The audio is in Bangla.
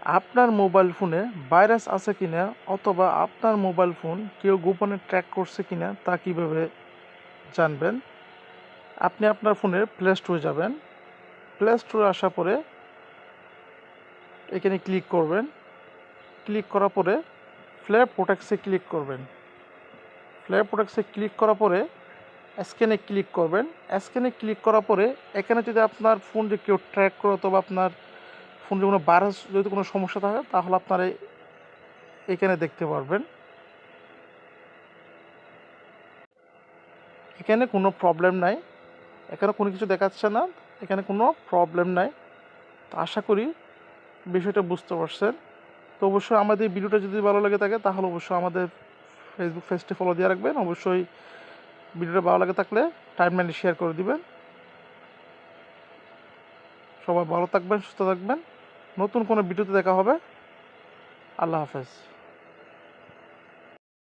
আপনার মোবাইল ফোনে ভাইরাস আছে কিনা অথবা আপনার মোবাইল ফোন কেউ গোপনে ট্র্যাক করছে কিনা তা কীভাবে জানবেন। আপনি আপনার ফোনের প্লে স্টোরে যাবেন। প্লে স্টোরে আসার পরে এখানে ক্লিক করবেন। ক্লিক করার পরে ফ্ল্যাশ প্রোটেক্টসে ক্লিক করবেন। ফ্ল্যাশ প্রোটেক্টসে ক্লিক করার পরে স্ক্যানে ক্লিক করবেন। স্ক্যানে ক্লিক করার পরে এখানে যদি আপনার ফোন যে কেউ ট্র্যাক করে অথবা আপনার ফোনে কোনো ভাইরাস যদি কোনো সমস্যা থাকে তাহলে আপনারা এখানে দেখতে পারবেন। এখানে কোনো প্রবলেম নাই, এখানে কোনো কিছু দেখাচ্ছে না, এখানে কোনো প্রবলেম নাই। তো আশা করি বিষয়টা বুঝতে পারছেন। তো অবশ্যই আমাদের ভিডিওটা যদি ভালো লাগে থাকে তাহলে অবশ্যই আমাদের ফেসবুক পেজটি ফলো দিয়ে রাখবেন। অবশ্যই ভিডিওটা ভালো লাগে থাকলে টাইমলাইনে শেয়ার করে দিবেন। সবাই ভালো থাকবেন, সুস্থ থাকবেন। নতুন কোনো ভিডিওতে দেখা হবে। আল্লাহ হাফেজ।